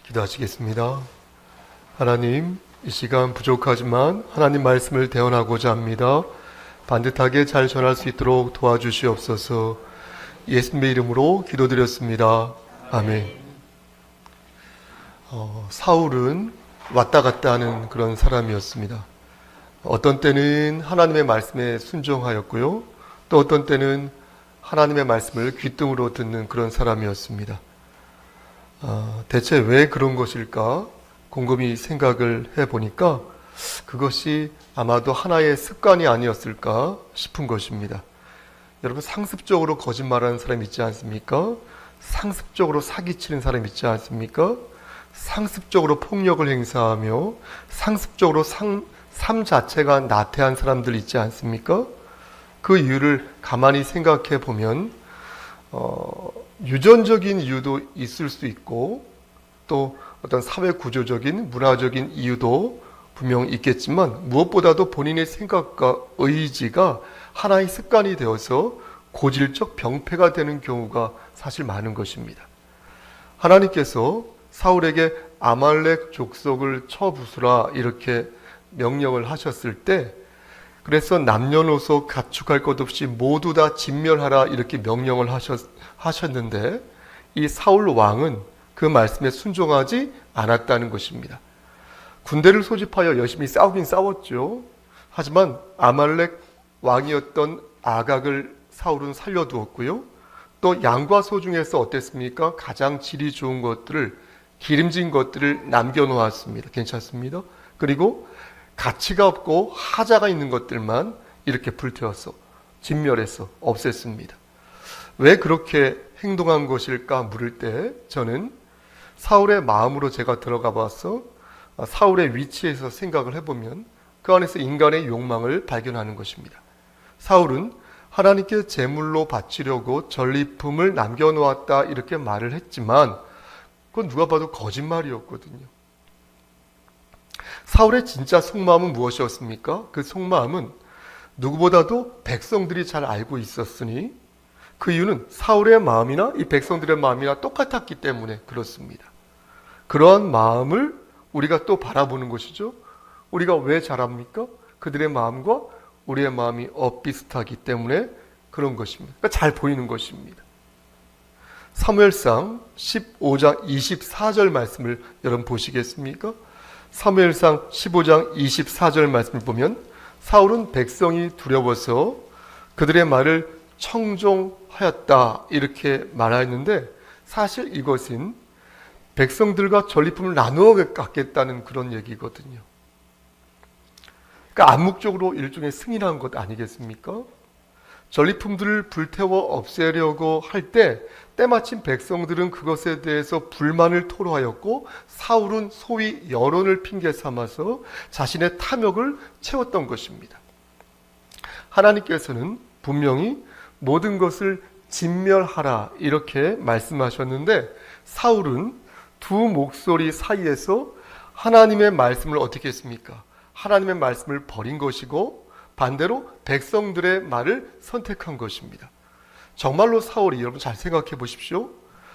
기도하시겠습니다. 하나님, 이 시간 부족하지만 하나님 말씀을 대언하고자 합니다. 반듯하게 잘 전할 수 있도록 도와주시옵소서. 예수님의 이름으로 기도드렸습니다. 아멘. 사울은 왔다 갔다 하는 그런 사람이었습니다. 어떤 때는 하나님의 말씀에 순종하였고요. 또 어떤 때는 하나님의 말씀을 귓등으로 듣는 그런 사람이었습니다. 대체 왜 그런 것일까? 곰곰이 생각을 해보니까 그것이 아마도 하나의 습관이 아니었을까 싶은 것입니다. 여러분, 상습적으로 거짓말하는 사람 있지 않습니까? 상습적으로 사기치는 사람 있지 않습니까? 상습적으로 폭력을 행사하며 상습적으로 삶 자체가 나태한 사람들 있지 않습니까? 그 이유를 가만히 생각해 보면 유전적인 이유도 있을 수 있고 또 어떤 사회 구조적인 문화적인 이유도 분명 있겠지만 무엇보다도 본인의 생각과 의지가 하나의 습관이 되어서 고질적 병폐가 되는 경우가 사실 많은 것입니다. 하나님께서 사울에게 아말렉 족속을 쳐부수라 이렇게 명령을 하셨을 때, 그래서 남녀노소 가축할 것 없이 모두 다 진멸하라 이렇게 명령을 하셨는데 이 사울 왕은 그 말씀에 순종하지 않았다는 것입니다. 군대를 소집하여 열심히 싸우긴 싸웠죠. 하지만 아말렉 왕이었던 아각을 사울은 살려두었고요. 또 양과 소 중에서 어땠습니까? 가장 질이 좋은 것들을, 기름진 것들을 남겨놓았습니다. 괜찮습니다. 그리고 가치가 없고 하자가 있는 것들만 이렇게 불태워서 진멸해서 없앴습니다. 왜 그렇게 행동한 것일까 물을 때 저는 사울의 마음으로 제가 들어가 봐서 사울의 위치에서 생각을 해보면 그 안에서 인간의 욕망을 발견하는 것입니다. 사울은 하나님께 제물로 바치려고 전리품을 남겨놓았다 이렇게 말을 했지만 그건 누가 봐도 거짓말이었거든요. 사울의 진짜 속마음은 무엇이었습니까? 그 속마음은 누구보다도 백성들이 잘 알고 있었으니 그 이유는 사울의 마음이나 이 백성들의 마음이나 똑같았기 때문에 그렇습니다. 그러한 마음을 우리가 또 바라보는 것이죠. 우리가 왜 잘합니까? 그들의 마음과 우리의 마음이 엇비슷하기 때문에 그런 것입니다. 그러니까 잘 보이는 것입니다. 사무엘상 15장 24절 말씀을 여러분 보시겠습니까? 사무엘상 15장 24절 말씀을 보면 사울은 백성이 두려워서 그들의 말을 청종하였다 이렇게 말하였는데 사실 이것은 백성들과 전리품을 나누어 갖겠다는 그런 얘기거든요. 그러니까 암묵적으로 일종의 승인한 것 아니겠습니까? 전리품들을 불태워 없애려고 할 때 때마침 백성들은 그것에 대해서 불만을 토로하였고 사울은 소위 여론을 핑계 삼아서 자신의 탐욕을 채웠던 것입니다. 하나님께서는 분명히 모든 것을 진멸하라 이렇게 말씀하셨는데 사울은 두 목소리 사이에서 하나님의 말씀을 어떻게 했습니까? 하나님의 말씀을 버린 것이고 반대로 백성들의 말을 선택한 것입니다. 정말로 사울이, 여러분 잘 생각해 보십시오.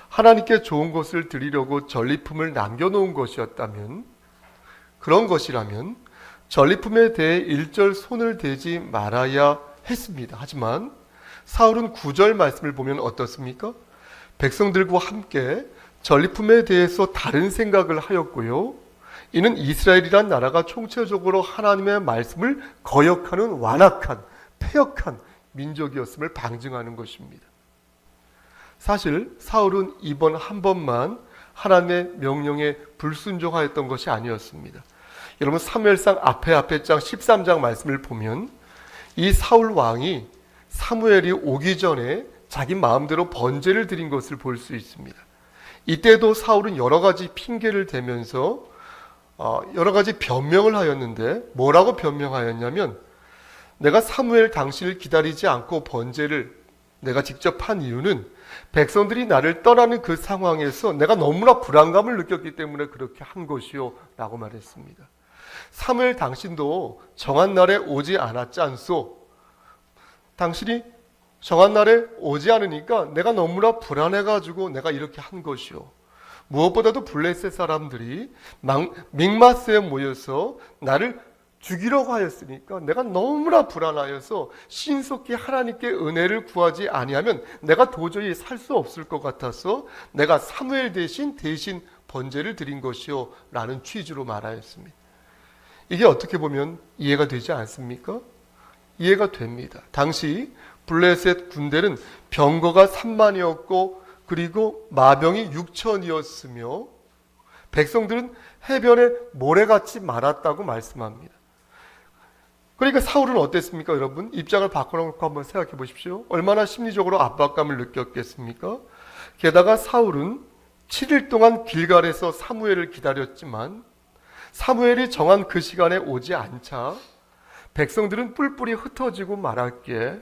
하나님께 좋은 것을 드리려고 전리품을 남겨놓은 것이었다면, 그런 것이라면 전리품에 대해 일절 손을 대지 말아야 했습니다. 하지만 사울은 9절 말씀을 보면 어떻습니까? 백성들과 함께 전리품에 대해서 다른 생각을 하였고요. 이는 이스라엘이란 나라가 총체적으로 하나님의 말씀을 거역하는 완악한, 패역한 민족이었음을 방증하는 것입니다. 사실 사울은 이번 한 번만 하나님의 명령에 불순종하였던 것이 아니었습니다. 여러분 사무엘상 앞에 장 13장 말씀을 보면 이 사울 왕이 사무엘이 오기 전에 자기 마음대로 번제를 드린 것을 볼 수 있습니다. 이때도 사울은 여러 가지 핑계를 대면서 여러 가지 변명을 하였는데 뭐라고 변명하였냐면 내가 사무엘 당신을 기다리지 않고 번제를 내가 직접 한 이유는 백성들이 나를 떠나는 그 상황에서 내가 너무나 불안감을 느꼈기 때문에 그렇게 한 것이요 라고 말했습니다. 사무엘 당신도 정한 날에 오지 않았지 않소? 당신이 정한 날에 오지 않으니까 내가 너무나 불안해가지고 내가 이렇게 한 것이요. 무엇보다도 블레셋 사람들이 mikmas에 모여서 나를 죽이려고 하였으니까 내가 너무나 불안하여서 신속히 하나님께 은혜를 구하지 아니하면 내가 도저히 살 수 없을 것 같아서 내가 사무엘 대신 번제를 드린 것이요 라는 취지로 말하였습니다. 이게 어떻게 보면 이해가 되지 않습니까? 이해가 됩니다. 당시 블레셋 군대는 병거가 3만이었고 그리고 마병이 6천이었으며 백성들은 해변에 모래같이 말았다고 말씀합니다. 그러니까 사울은 어땠습니까, 여러분? 입장을 바꿔놓고 한번 생각해 보십시오. 얼마나 심리적으로 압박감을 느꼈겠습니까? 게다가 사울은 7일 동안 길갈에서 사무엘을 기다렸지만 사무엘이 정한 그 시간에 오지 않자 백성들은 뿔뿔이 흩어지고 말았기에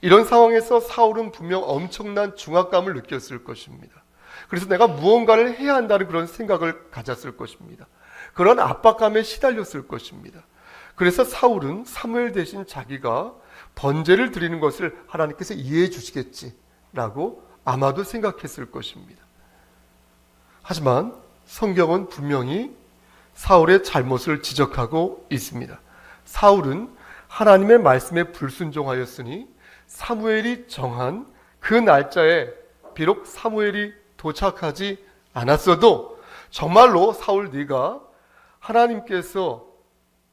이런 상황에서 사울은 분명 엄청난 중압감을 느꼈을 것입니다. 그래서 내가 무언가를 해야 한다는 그런 생각을 가졌을 것입니다. 그런 압박감에 시달렸을 것입니다. 그래서 사울은 사무엘 대신 자기가 번제를 드리는 것을 하나님께서 이해해 주시겠지라고 아마도 생각했을 것입니다. 하지만 성경은 분명히 사울의 잘못을 지적하고 있습니다. 사울은 하나님의 말씀에 불순종하였으니 사무엘이 정한 그 날짜에 비록 사무엘이 도착하지 않았어도 정말로 사울 네가 하나님께서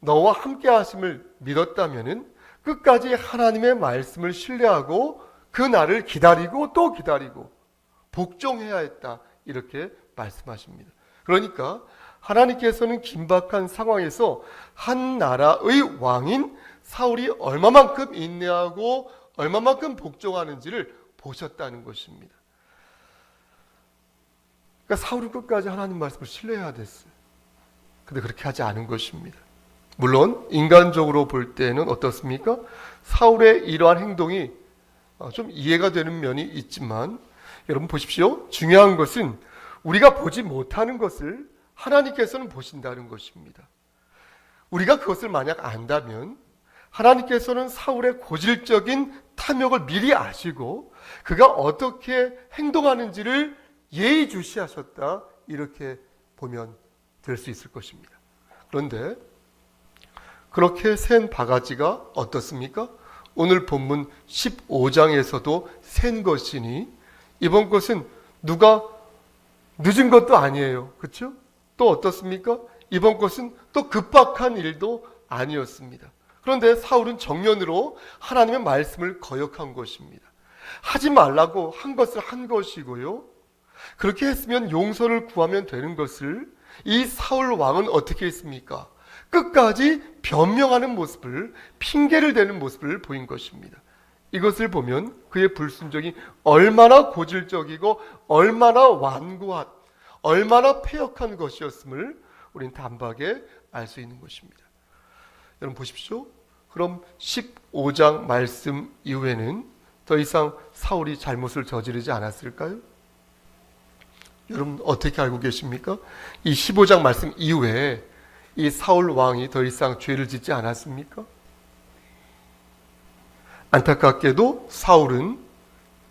너와 함께 하심을 믿었다면은 끝까지 하나님의 말씀을 신뢰하고 그 날을 기다리고 또 기다리고 복종해야 했다. 이렇게 말씀하십니다. 그러니까 하나님께서는 긴박한 상황에서 한 나라의 왕인 사울이 얼마만큼 인내하고 얼마만큼 복종하는지를 보셨다는 것입니다. 그러니까 사울은 끝까지 하나님 말씀을 신뢰해야 됐어요. 근데 그렇게 하지 않은 것입니다. 물론 인간적으로 볼 때는 어떻습니까? 사울의 이러한 행동이 좀 이해가 되는 면이 있지만 여러분 보십시오. 중요한 것은 우리가 보지 못하는 것을 하나님께서는 보신다는 것입니다. 우리가 그것을 만약 안다면 하나님께서는 사울의 고질적인 탐욕을 미리 아시고 그가 어떻게 행동하는지를 예의주시하셨다. 이렇게 보면 될 수 있을 것입니다. 그런데 그렇게 센 바가지가 어떻습니까? 오늘 본문 15장에서도 센 것이니 이번 것은 누가 늦은 것도 아니에요. 그렇죠? 또 어떻습니까? 이번 것은 또 급박한 일도 아니었습니다. 그런데 사울은 정면으로 하나님의 말씀을 거역한 것입니다. 하지 말라고 한 것을 한 것이고요. 그렇게 했으면 용서를 구하면 되는 것을 이 사울 왕은 어떻게 했습니까? 끝까지 변명하는 모습을, 핑계를 대는 모습을 보인 것입니다. 이것을 보면 그의 불순종이 얼마나 고질적이고 얼마나 완고한, 얼마나 패역한 것이었음을 우리는 단박에 알 수 있는 것입니다. 여러분 보십시오. 그럼 15장 말씀 이후에는 더 이상 사울이 잘못을 저지르지 않았을까요? 여러분 어떻게 알고 계십니까? 이 15장 말씀 이후에 이 사울 왕이 더 이상 죄를 짓지 않았습니까? 안타깝게도 사울은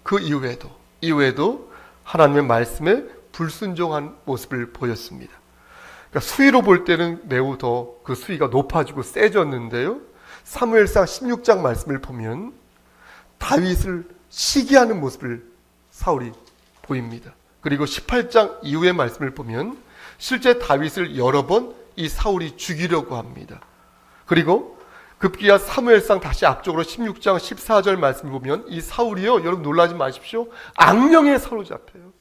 그 이후에도 하나님의 말씀에 불순종한 모습을 보였습니다. 그러니까 수위로 볼 때는 매우 더 그 수위가 높아지고 세졌는데요. 사무엘상 16장 말씀을 보면 다윗을 시기하는 모습을 사울이 보입니다. 그리고 18장 이후의 말씀을 보면 실제 다윗을 여러 번 이 사울이 죽이려고 합니다. 그리고 급기야 사무엘상 다시 앞쪽으로 16장 14절 말씀을 보면 이 사울이요, 여러분 놀라지 마십시오. 악령에 사로잡혀요.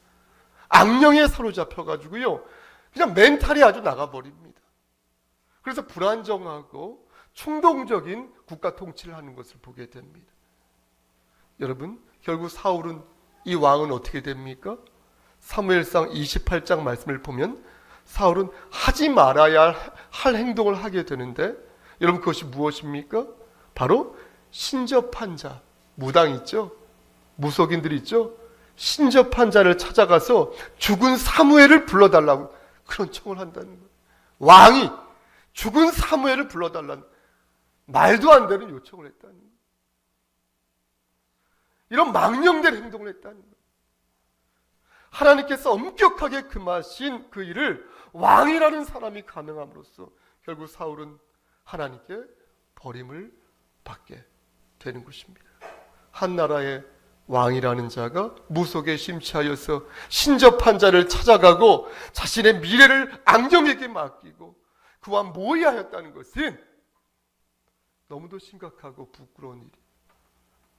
악령에 사로잡혀가지고요, 그냥 멘탈이 아주 나가버립니다. 그래서 불안정하고 충동적인 국가 통치를 하는 것을 보게 됩니다. 여러분, 결국 사울은, 이 왕은 어떻게 됩니까? 사무엘상 28장 말씀을 보면 사울은 하지 말아야 할 행동을 하게 되는데, 여러분 그것이 무엇입니까? 바로 신접한 자, 무당 있죠? 무속인들 있죠? 신접한 자를 찾아가서 죽은 사무엘을 불러달라고 그런 청을 한다는 거예요. 왕이 죽은 사무엘을 불러달라는, 말도 안 되는 요청을 했다는 거예요. 이런 망령된 행동을 했다는 거예요. 하나님께서 엄격하게 금하신 그 일을 왕이라는 사람이 감행함으로써 결국 사울은 하나님께 버림을 받게 되는 것입니다. 한 나라의 왕이라는 자가 무속에 심취하여서 신접한 자를 찾아가고 자신의 미래를 악령에게 맡기고 그와 모의하였다는 것은 너무도 심각하고 부끄러운 일이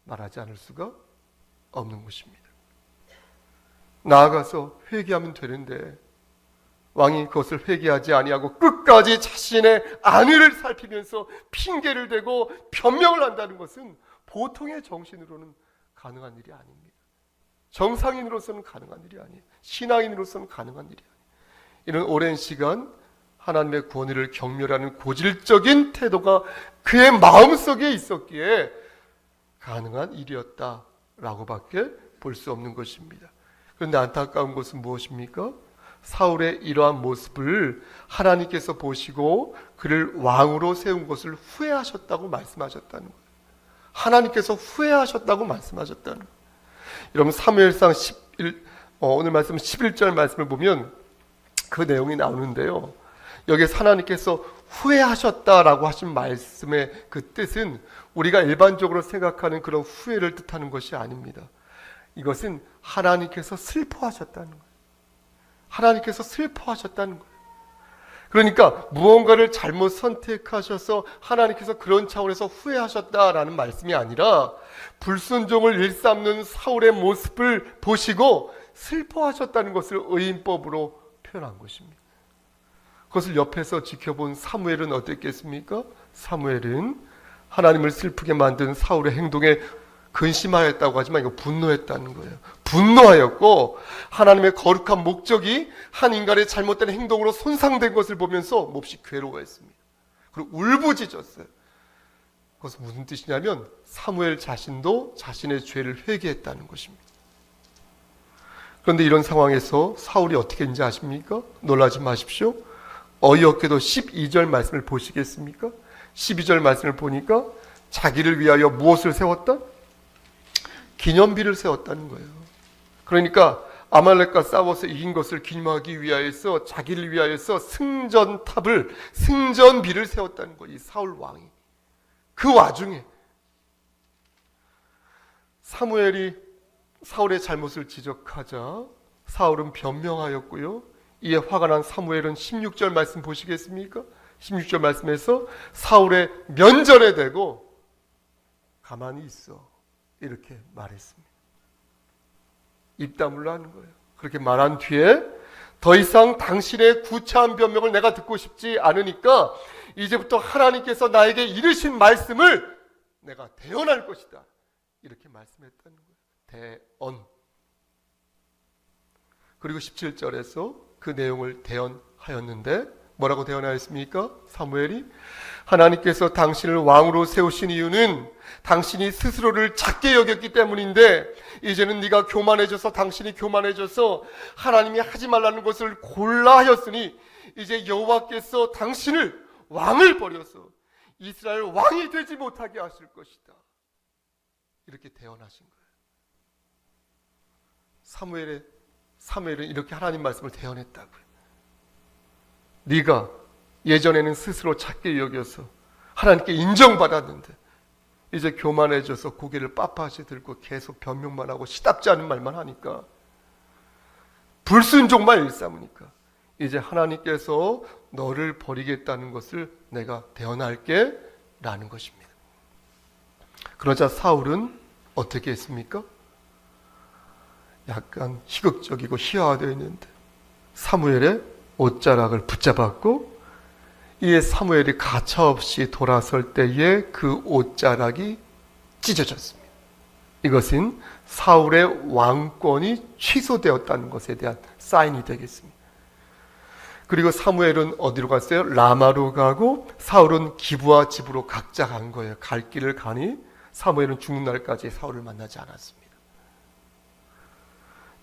말하지 않을 수가 없는 것입니다. 나아가서 회개하면 되는데 왕이 그것을 회개하지 아니하고 끝까지 자신의 안위를 살피면서 핑계를 대고 변명을 한다는 것은 보통의 정신으로는 가능한 일이 아닙니다. 정상인으로서는 가능한 일이 아니에요. 신앙인으로서는 가능한 일이 아니에요. 이런 오랜 시간 하나님의 권위를 경멸하는 고질적인 태도가 그의 마음속에 있었기에 가능한 일이었다라고밖에 볼 수 없는 것입니다. 그런데 안타까운 것은 무엇입니까? 사울의 이러한 모습을 하나님께서 보시고 그를 왕으로 세운 것을 후회하셨다고 말씀하셨다는 거예요. 하나님께서 후회하셨다고 말씀하셨다는 거예요. 여러분 사무엘상 11, 오늘 말씀 11절 말씀을 보면 그 내용이 나오는데요. 여기서 하나님께서 후회하셨다라고 하신 말씀의 그 뜻은 우리가 일반적으로 생각하는 그런 후회를 뜻하는 것이 아닙니다. 이것은 하나님께서 슬퍼하셨다는 거예요. 하나님께서 슬퍼하셨다는 거예요. 그러니까 무언가를 잘못 선택하셔서 하나님께서 그런 차원에서 후회하셨다라는 말씀이 아니라 불순종을 일삼는 사울의 모습을 보시고 슬퍼하셨다는 것을 의인법으로 표현한 것입니다. 그것을 옆에서 지켜본 사무엘은 어땠겠습니까? 사무엘은 하나님을 슬프게 만든 사울의 행동에 근심하였다고 하지만 이거 분노했다는 거예요. 분노하였고 하나님의 거룩한 목적이 한 인간의 잘못된 행동으로 손상된 것을 보면서 몹시 괴로워했습니다. 그리고 울부짖었어요. 그것은 무슨 뜻이냐면 사무엘 자신도 자신의 죄를 회개했다는 것입니다. 그런데 이런 상황에서 사울이 어떻게 했는지 아십니까? 놀라지 마십시오. 어이없게도 12절 말씀을 보시겠습니까? 12절 말씀을 보니까 자기를 위하여 무엇을 세웠다? 기념비를 세웠다는 거예요. 그러니까 아말렉과 싸워서 이긴 것을 기념하기 위하여서 자기를 위하여서 승전탑을 승전비를 세웠다는 거예요. 이 사울 왕이. 그 와중에 사무엘이 사울의 잘못을 지적하자 사울은 변명하였고요. 이에 화가 난 사무엘은 16절 말씀 보시겠습니까? 16절 말씀에서 사울의 면전에 대고 가만히 있어 이렇게 말했습니다. 입다물로 하는 거예요. 그렇게 말한 뒤에 더 이상 당신의 구차한 변명을 내가 듣고 싶지 않으니까 이제부터 하나님께서 나에게 이르신 말씀을 내가 대언할 것이다. 이렇게 말씀했다는 거예요. 대언. 그리고 17절에서 그 내용을 대언하였는데 뭐라고 대언하였습니까? 사무엘이 하나님께서 당신을 왕으로 세우신 이유는 당신이 스스로를 작게 여겼기 때문인데 이제는 네가 교만해져서 당신이 교만해져서 하나님이 하지 말라는 것을 골라 하였으니 이제 여호와께서 당신을 왕을 버려서 이스라엘 왕이 되지 못하게 하실 것이다. 이렇게 대언하신 거예요. 사무엘은 이렇게 하나님 말씀을 대언했다고요. 네가 예전에는 스스로 작게 여겨서 하나님께 인정받았는데 이제 교만해져서 고개를 빳빳이 들고 계속 변명만 하고 시답지 않은 말만 하니까 불순종만 일삼으니까 이제 하나님께서 너를 버리겠다는 것을 내가 대언할게 라는 것입니다. 그러자 사울은 어떻게 했습니까? 약간 희극적이고 희화화되어 있는데 사무엘의 옷자락을 붙잡았고 이에 사무엘이 가차없이 돌아설 때에 그 옷자락이 찢어졌습니다. 이것은 사울의 왕권이 취소되었다는 것에 대한 사인이 되겠습니다. 그리고 사무엘은 어디로 갔어요? 라마로 가고 사울은 기브아 집으로 각자 간 거예요. 갈 길을 가니 사무엘은 죽는 날까지 사울을 만나지 않았습니다.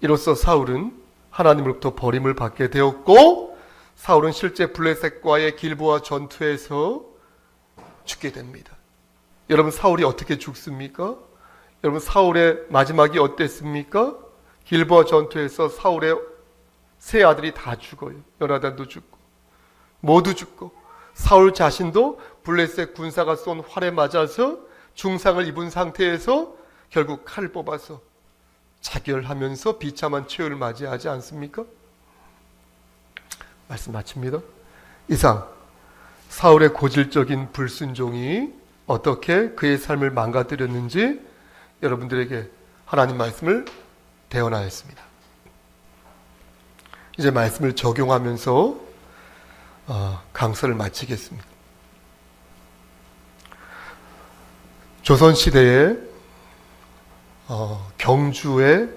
이로써 사울은 하나님으로부터 버림을 받게 되었고 사울은 실제 블레셋과의 길보아 전투에서 죽게 됩니다. 여러분 사울이 어떻게 죽습니까? 여러분 사울의 마지막이 어땠습니까? 길보아 전투에서 사울의 세 아들이 다 죽어요. 요나단도 죽고 모두 죽고 사울 자신도 블레셋 군사가 쏜 활에 맞아서 중상을 입은 상태에서 결국 칼을 뽑아서 자결하면서 비참한 최후를 맞이하지 않습니까? 말씀 마칩니다. 이상 사울의 고질적인 불순종이 어떻게 그의 삶을 망가뜨렸는지 여러분들에게 하나님 말씀을 대언하였습니다. 이제 말씀을 적용하면서 강서를 마치겠습니다. 조선시대에 경주에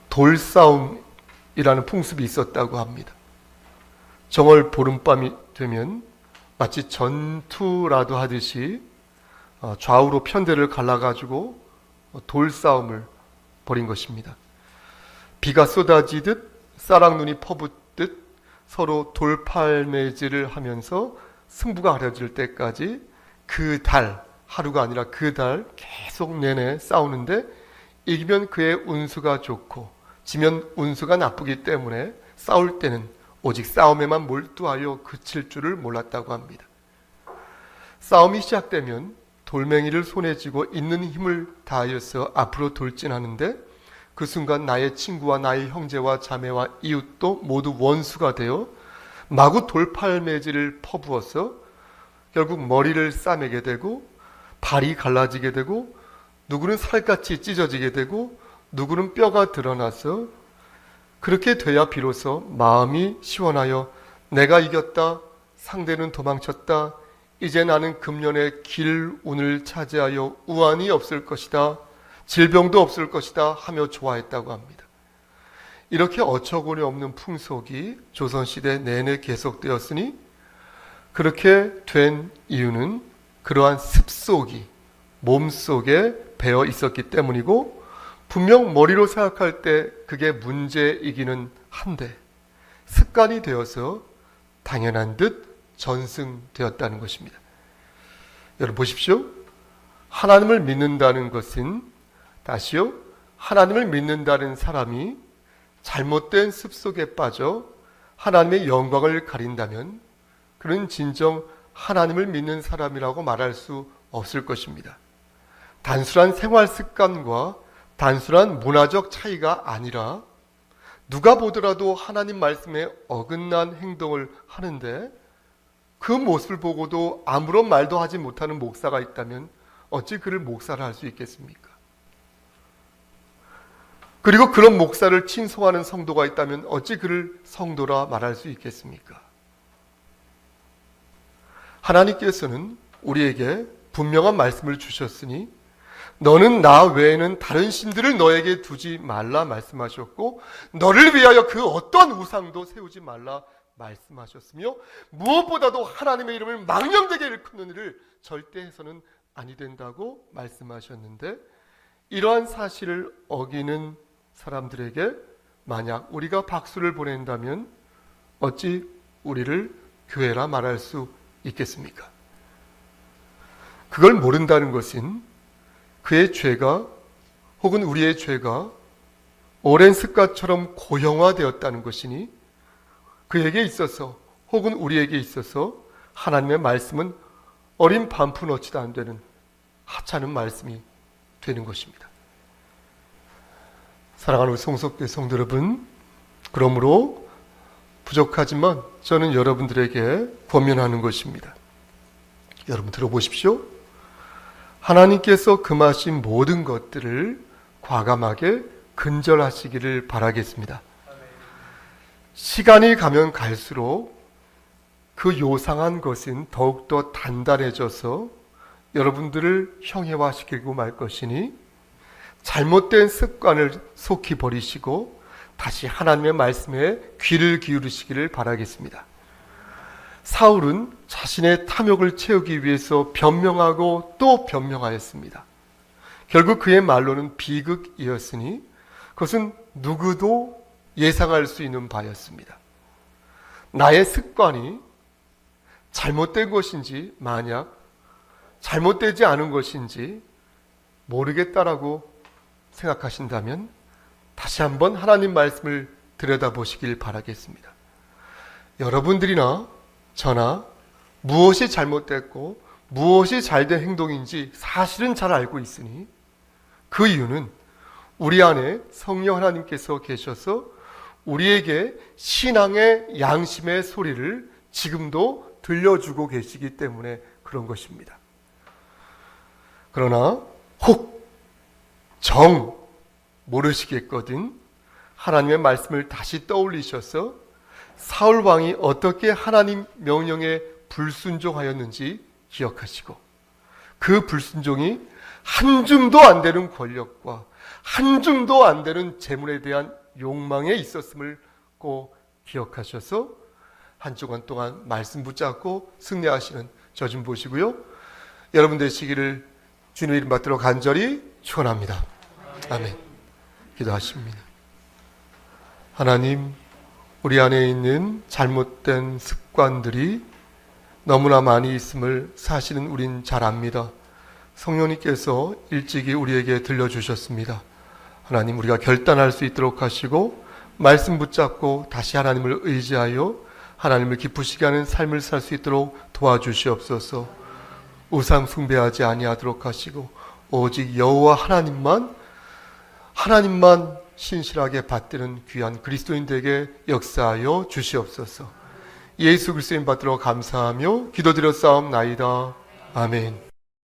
돌싸움이라는 풍습이 있었다고 합니다. 정월 보름밤이 되면 마치 전투라도 하듯이 좌우로 편대를 갈라가지고 돌싸움을 벌인 것입니다. 비가 쏟아지듯 쌀락눈이 퍼붓듯 서로 돌팔매질을 하면서 승부가 가려질 때까지 그 달, 하루가 아니라 그 달 계속 내내 싸우는데 이기면 그의 운수가 좋고 지면 운수가 나쁘기 때문에 싸울 때는 오직 싸움에만 몰두하여 그칠 줄을 몰랐다고 합니다. 싸움이 시작되면 돌멩이를 손에 쥐고 있는 힘을 다하여서 앞으로 돌진하는데 그 순간 나의 친구와 나의 형제와 자매와 이웃도 모두 원수가 되어 마구 돌팔매질을 퍼부어서 결국 머리를 싸매게 되고 발이 갈라지게 되고 누구는 살같이 찢어지게 되고 누구는 뼈가 드러나서 그렇게 돼야 비로소 마음이 시원하여 내가 이겼다, 상대는 도망쳤다, 이제 나는 금년의 길 운을 차지하여 우환이 없을 것이다, 질병도 없을 것이다 하며 좋아했다고 합니다. 이렇게 어처구니 없는 풍속이 조선시대 내내 계속되었으니 그렇게 된 이유는 그러한 습속이 몸속에 배어 있었기 때문이고 분명 머리로 생각할 때 그게 문제이기는 한데 습관이 되어서 당연한 듯 전승되었다는 것입니다. 여러분 보십시오. 하나님을 믿는다는 것은 다시요. 하나님을 믿는다는 사람이 잘못된 습속에 빠져 하나님의 영광을 가린다면 그는 진정 하나님을 믿는 사람이라고 말할 수 없을 것입니다. 단순한 생활 습관과 단순한 문화적 차이가 아니라 누가 보더라도 하나님 말씀에 어긋난 행동을 하는데 그 모습을 보고도 아무런 말도 하지 못하는 목사가 있다면 어찌 그를 목사를 할 수 있겠습니까? 그리고 그런 목사를 칭송하는 성도가 있다면 어찌 그를 성도라 말할 수 있겠습니까? 하나님께서는 우리에게 분명한 말씀을 주셨으니 너는 나 외에는 다른 신들을 너에게 두지 말라 말씀하셨고 너를 위하여 그 어떤 우상도 세우지 말라 말씀하셨으며 무엇보다도 하나님의 이름을 망령되게 일컫는 일을 절대 해서는 아니 된다고 말씀하셨는데 이러한 사실을 어기는 사람들에게 만약 우리가 박수를 보낸다면 어찌 우리를 교회라 말할 수 있겠습니까? 그걸 모른다는 것은 그의 죄가 혹은 우리의 죄가 오랜 습관처럼 고형화되었다는 것이니 그에게 있어서 혹은 우리에게 있어서 하나님의 말씀은 어린 반푼 어치도 안 되는 하찮은 말씀이 되는 것입니다. 사랑하는 성속교회 성도 여러분, 그러므로 부족하지만 저는 여러분들에게 권면하는 것입니다. 여러분 들어보십시오. 하나님께서 금하신 모든 것들을 과감하게 근절하시기를 바라겠습니다. 시간이 가면 갈수록 그 요상한 것은 더욱더 단단해져서 여러분들을 형해화시키고 말 것이니 잘못된 습관을 속히 버리시고 다시 하나님의 말씀에 귀를 기울이시기를 바라겠습니다. 사울은 자신의 탐욕을 채우기 위해서 변명하고 또 변명하였습니다. 결국 그의 말로는 비극이었으니 그것은 누구도 예상할 수 있는 바였습니다. 나의 습관이 잘못된 것인지 만약 잘못되지 않은 것인지 모르겠다라고 생각하신다면 다시 한번 하나님 말씀을 들여다보시길 바라겠습니다. 여러분들이나 저나 무엇이 잘못됐고 무엇이 잘된 행동인지 사실은 잘 알고 있으니 그 이유는 우리 안에 성령 하나님께서 계셔서 우리에게 신앙의 양심의 소리를 지금도 들려주고 계시기 때문에 그런 것입니다. 그러나 혹 정 모르시겠거든 하나님의 말씀을 다시 떠올리셔서 사울 왕이 어떻게 하나님 명령에 불순종하였는지 기억하시고 그 불순종이 한 줌도 안 되는 권력과 한 줌도 안 되는 재물에 대한 욕망에 있었음을 꼭 기억하셔서 한 주간 동안 말씀 붙잡고 승리하시는 저 좀 보시고요. 여러분 되시기를 주님의 이름 받들어 간절히 축원합니다. 아멘. 기도하십니다. 하나님, 우리 안에 있는 잘못된 습관들이 너무나 많이 있음을 사실은 우린 잘 압니다. 성령님께서 일찍이 우리에게 들려주셨습니다. 하나님, 우리가 결단할 수 있도록 하시고 말씀 붙잡고 다시 하나님을 의지하여 하나님을 기쁘시게 하는 삶을 살 수 있도록 도와주시옵소서. 우상 숭배하지 아니하도록 하시고 오직 여호와 하나님만 신실하게 받드는 귀한 그리스도인들에게 역사하여 주시옵소서. 예수 그리스도인 받들어 감사하며 기도드렸사옵나이다. 아멘.